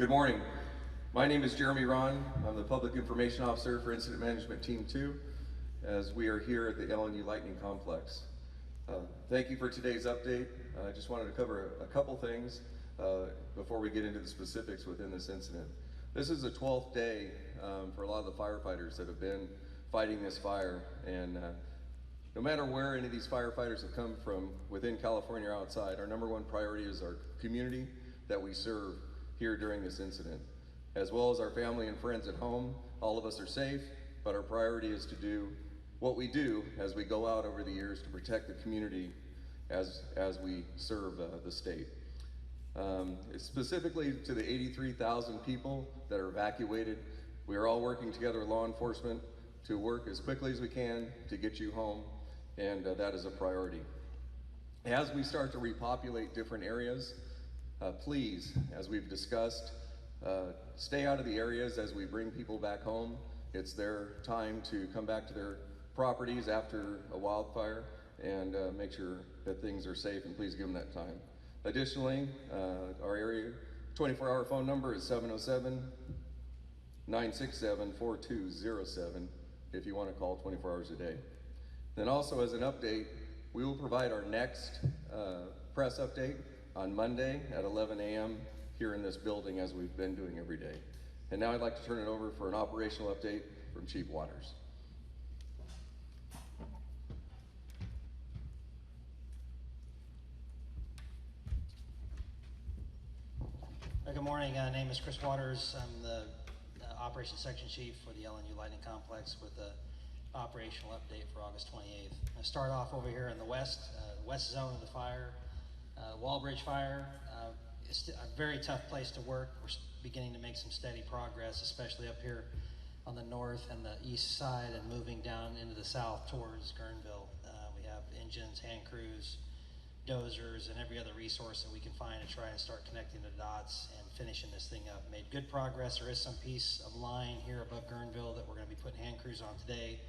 Good morning. My name is Jeremy Ron. I'm the Public Information Officer for Incident Management Team 2, as we are here at the LNU Lightning Complex. Thank you for today's update. I just wanted to cover a couple things before we get into the specifics within this incident. This is the 12th day for a lot of the firefighters that have been fighting this fire, and no matter where any of these firefighters have come from within California or outside, our number one priority is our community that we serve here during this incident, as well as our family and friends at home. All of us are safe, but our priority is to do what we do as we go out over the years to protect the community as we serve the state. Specifically to the 83,000 people that are evacuated, we are all working together with law enforcement to work as quickly as we can to get you home, and that is a priority. As we start to repopulate different areas, please, as we've discussed, stay out of the areas as we bring people back home. It's their time to come back to their properties after a wildfire and make sure that things are safe, and please give them that time. Additionally, our area 24-hour phone number is 707-967-4207 if you want to call 24 hours a day. Then also, as an update, we will provide our next press update on Monday at 11 a.m. here in this building, as we've been doing every day. And now I'd like to turn it over for an operational update from Chief Waters. Good morning. My name is Chris Waters. I'm the Operations Section Chief for the LNU Lightning Complex with the operational update for August 28th. I'll start off over here in the west zone of the fire. Wallbridge Fire, it's a very tough place to work. We're beginning to make some steady progress, especially up here on the north and the east side, and moving down into the south towards Guerneville. We have engines, hand crews, dozers, and every other resource that we can find to try and start connecting the dots and finishing this thing up. Made good progress. There is some piece of line here above Guerneville that we're going to be putting hand crews on today.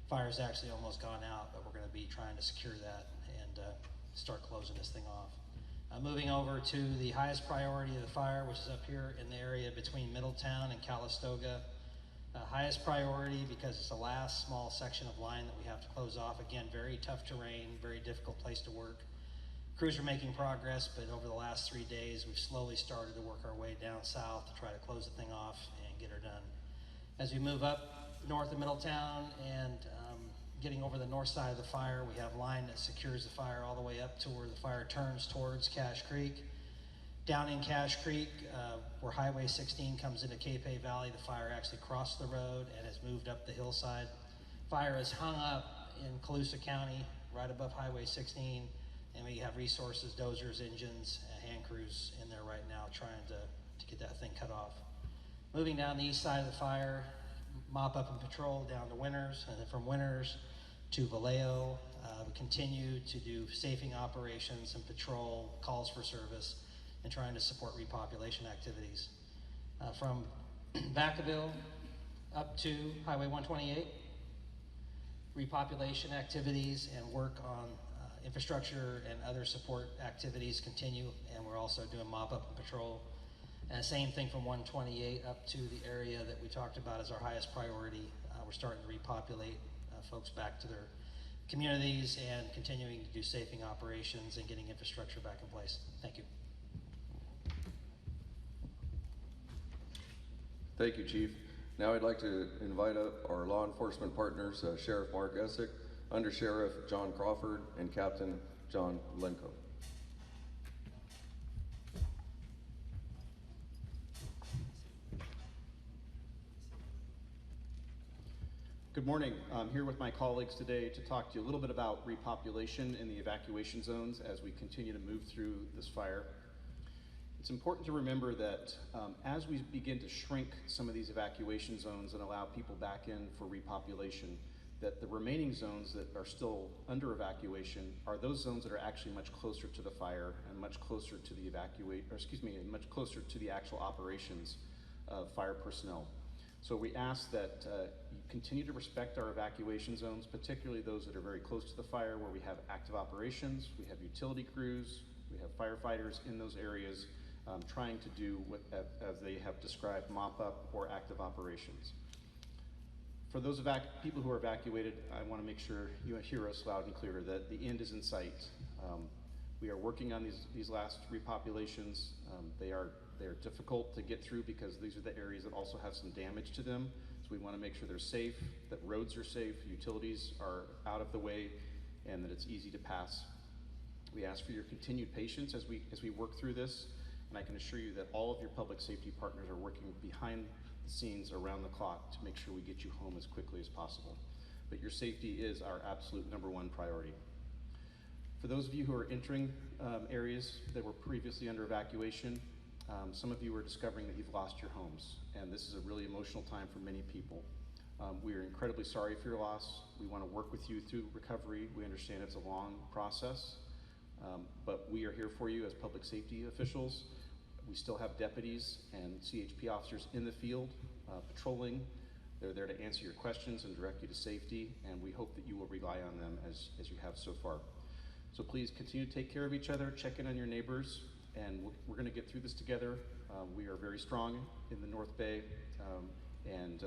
Fire's actually almost gone out, but we're going to be trying to secure that and start closing this thing off. Moving over to the highest priority of the fire, which is up here in the area between Middletown and Calistoga. Highest priority because it's the last small section of line that we have to close off. Again, very tough terrain, very difficult place to work. Crews are making progress, but over the last 3 days, we've slowly started to work our way down south to try to close the thing off and get her done. As we move up north of Middletown and getting over the north side of the fire, we have line that secures the fire all the way up to where the fire turns towards Cache Creek. Down in Cache Creek, where Highway 16 comes into Capay Valley, the fire actually crossed the road and has moved up the hillside. Fire is hung up in Colusa County, right above Highway 16, and we have resources, dozers, engines, and hand crews in there right now trying to get that thing cut off. Moving down the east side of the fire, mop up and patrol down to Winters, and then from Winters to Vallejo. We continue to do safing operations and patrol, calls for service, and trying to support repopulation activities. From Vacaville up to Highway 128, repopulation activities and work on infrastructure and other support activities continue, and we're also doing mop-up and patrol. And same thing from 128 up to the area that we talked about as our highest priority. We're starting to repopulate folks back to their communities and continuing to do safing operations and getting infrastructure back in place. Thank you. Thank you, Chief. Now I'd like to invite up our law enforcement partners, Sheriff Mark Essick, Under Sheriff John Crawford, and Captain John Lenko. Good morning. I'm here with my colleagues today to talk to you a little bit about repopulation in the evacuation zones as we continue to move through this fire. It's important to remember that as we begin to shrink some of these evacuation zones and allow people back in for repopulation, that the remaining zones that are still under evacuation are those zones that are actually much closer to the fire and much closer to the much closer to the actual operations of fire personnel. So we ask that you continue to respect our evacuation zones, particularly those that are very close to the fire, where we have active operations, we have utility crews, we have firefighters in those areas, trying to do what, as they have described, mop-up or active operations. For those people who are evacuated, I want to make sure you hear us loud and clear that the end is in sight. We are working on these last repopulations. They are difficult to get through because these are the areas that also have some damage to them. So we want to make sure they're safe, that roads are safe, utilities are out of the way, and that it's easy to pass. We ask for your continued patience as we work through this, and I can assure you that all of your public safety partners are working behind the scenes around the clock to make sure we get you home as quickly as possible. But your safety is our absolute #1 priority. For those of you who are entering areas that were previously under evacuation, some of you are discovering that you've lost your homes, and this is a really emotional time for many people. We are incredibly sorry for your loss. We want to work with you through recovery. We understand it's a long process, but we are here for you as public safety officials. We still have deputies and CHP officers in the field patrolling. They're there to answer your questions and direct you to safety, and we hope that you will rely on them as you have so far. So please continue to take care of each other, check in on your neighbors, and we're going to get through this together. We are very strong in the North Bay, and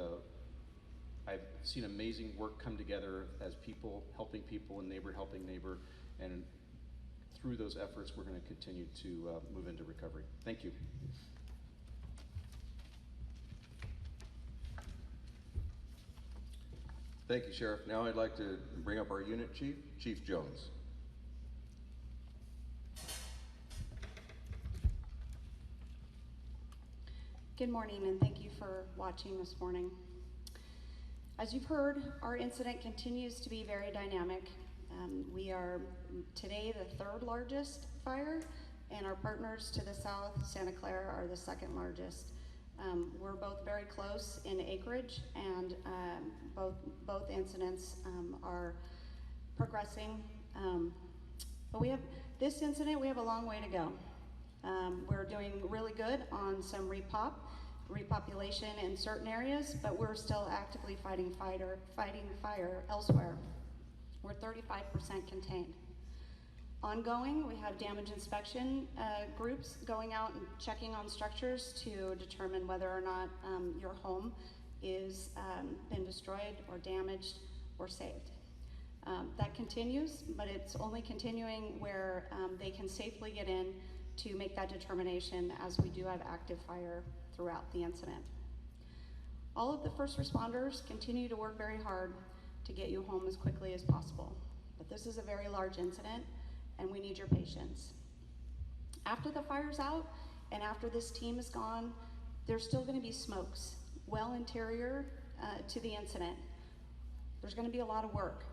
I've seen amazing work come together as people helping people and neighbor helping neighbor, and through those efforts, we're going to continue to move into recovery. Thank you. Thank you, Sheriff. Now I'd like to bring up our unit chief, Chief Jones. Good morning, and thank you for watching this morning. As you've heard, our incident continues to be very dynamic. We are today the 3rd largest fire, and our partners to the south, Santa Clara, are the 2nd largest. We're both very close in acreage, and both incidents are progressing. But this incident, we have a long way to go. We're doing really good on some repopulation in certain areas, but we're still actively fighting fire elsewhere. We're 35% contained. Ongoing, we have damage inspection groups going out and checking on structures to determine whether or not your home is been destroyed or damaged or saved. That continues, but it's only continuing where they can safely get in to make that determination, as we do have active fire throughout the incident. All of the first responders continue to work very hard to get you home as quickly as possible. But this is a very large incident, and we need your patience. After the fire's out, and after this team is gone, there's still gonna be smokes well interior to the incident. There's gonna be a lot of work.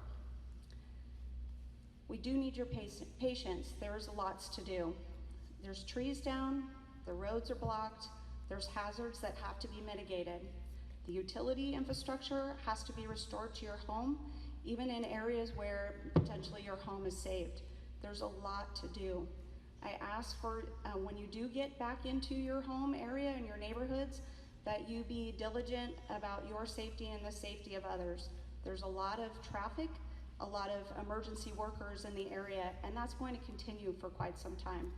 We do need your patience. There's lots to do. There's trees down, the roads are blocked, there's hazards that have to be mitigated. The utility infrastructure has to be restored to your home, even in areas where potentially your home is saved. There's a lot to do. I ask for, when you do get back into your home area and your neighborhoods, that you be diligent about your safety and the safety of others. There's a lot of traffic, a lot of emergency workers in the area, and that's going to continue for quite some time.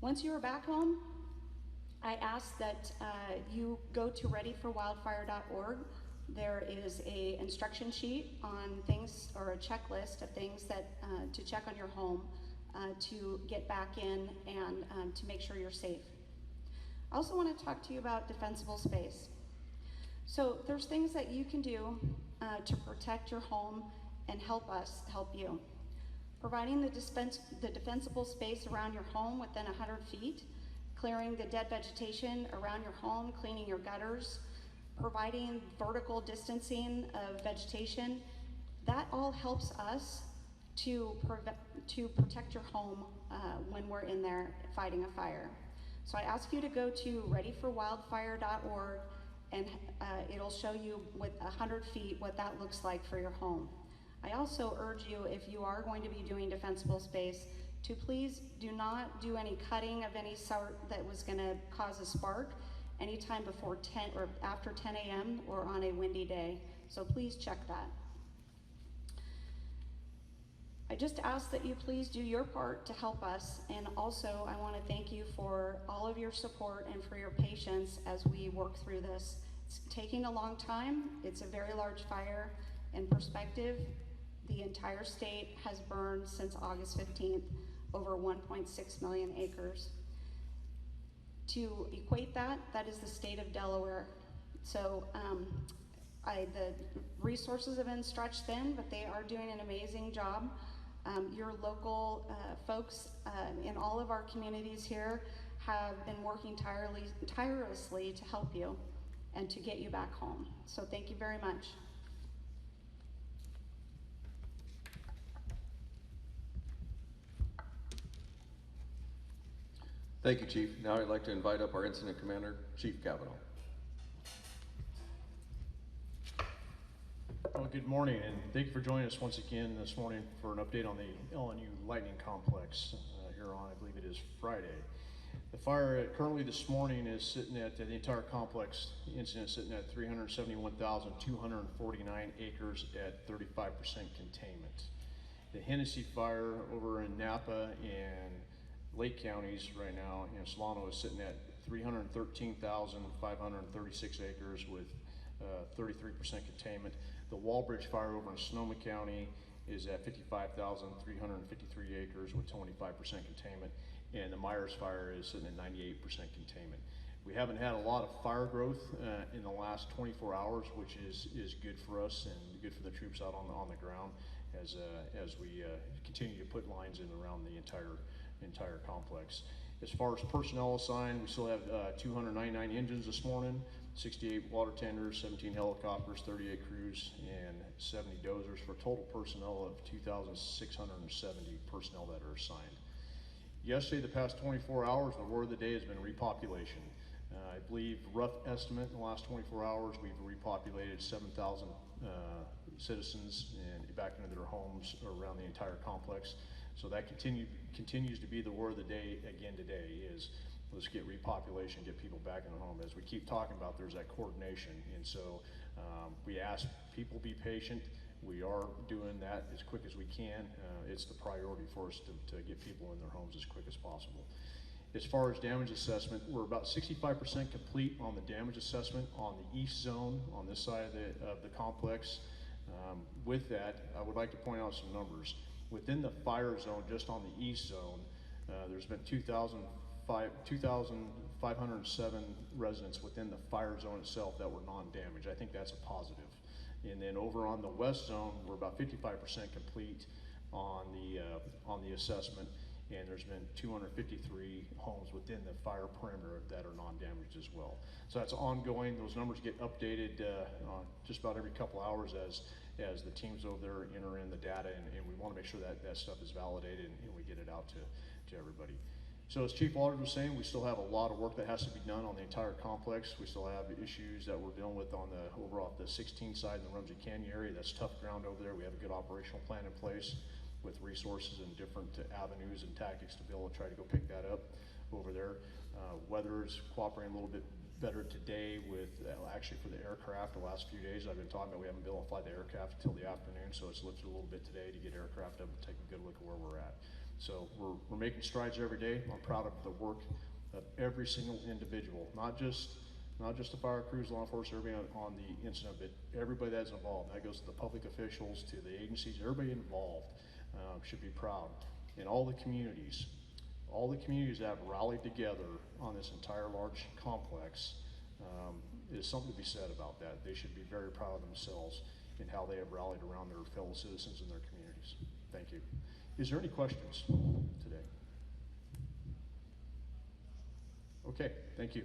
Once you are back home, I ask that you go to readyforwildfire.org. There is a instruction sheet on things, or a checklist of things that to check on your home to get back in and to make sure you're safe. I also want to talk to you about defensible space. So there's things that you can do to protect your home and help us help you. Providing the defensible space around your home within 100 feet, clearing the dead vegetation around your home, cleaning your gutters, providing vertical distancing of vegetation, that all helps us to protect your home when we're in there fighting a fire. So I ask you to go to readyforwildfire.org, and it'll show you with 100 feet what that looks like for your home. I also urge you, if you are going to be doing defensible space, to please do not do any cutting of any sort that was going to cause a spark anytime before 10 or after 10 a.m. or on a windy day. So please check that. I just ask that you please do your part to help us, and also I want to thank you for all of your support and for your patience as we work through this. It's taking a long time. It's a very large fire. In perspective, the entire state has burned since August 15th over 1.6 million acres. To equate that, that is the state of Delaware. So the resources have been stretched thin, but they are doing an amazing job. Your local folks in all of our communities here have been working tirelessly to help you and to get you back home. So thank you very much. Thank you, Chief. Now I'd like to invite up our Incident Commander, Chief Cavanaugh. Well, good morning, and thank you for joining us once again this morning for an update on the LNU Lightning Complex here on, I believe it is Friday. The fire currently this morning is sitting at, the entire complex incident sitting at 371,249 acres at 35% containment. The Hennessy fire over in Napa and Lake counties right now, Solano is sitting at 313,536 acres with 33% containment. The Walbridge fire over in Sonoma County is at 55,353 acres with 25% containment, and the Myers fire is sitting at 98% containment. We haven't had a lot of fire growth in the last 24 hours, which is good for us and good for the troops out on the ground as we continue to put lines in around the entire complex. As far as personnel assigned, we still have 299 engines this morning, 68 water tenders, 17 helicopters, 38 crews, and 70 dozers for a total personnel of 2,670 personnel that are assigned. Yesterday, the past 24 hours, the word of the day has been repopulation. I believe rough estimate in the last 24 hours, we've repopulated 7,000 citizens and back into their homes around the entire complex. So that continues to be the word of the day again today is let's get repopulation, get people back in their home. As we keep talking about, there's that coordination. And so we ask people be patient. We are doing that as quick as we can. It's the priority for us to get people in their homes as quick as possible. As far as damage assessment, we're about 65% complete on the damage assessment on the east zone on this side of the complex. With that, I would like to point out some numbers. Within the fire zone, just on the east zone, there's been 2,507 residents within the fire zone itself that were non-damaged. I think that's a positive. And then over on the west zone, we're about 55% complete on the assessment, and there's been 253 homes within the fire perimeter that are non-damaged as well. So that's ongoing. Those numbers get updated just about every couple hours as the teams over there enter in the data, and we want to make sure that stuff is validated and we get it out to everybody. So as Chief Walters was saying, we still have a lot of work that has to be done on the entire complex. We still have issues that we're dealing with on over off the 16 side in the Rumsey Canyon area. That's tough ground over there. We have a good operational plan in place with resources and different avenues and tactics to be able to try to go pick that up over there. Weather is cooperating a little bit better today with actually for the aircraft. The last few days I've been talking about we haven't been able to fly the aircraft until the afternoon, so it's lifted a little bit today to get aircraft up and take a good look at where we're at. So we're making strides every day. I'm proud of the work of every single individual, not just the fire crews, law enforcement, everybody on the incident, but everybody that's involved. That goes to the public officials, to the agencies, everybody involved should be proud. And all the communities that have rallied together on this entire large complex, is something to be said about that. They should be very proud of themselves in how they have rallied around their fellow citizens in their communities. Thank you. Is there any questions today? Okay, thank you.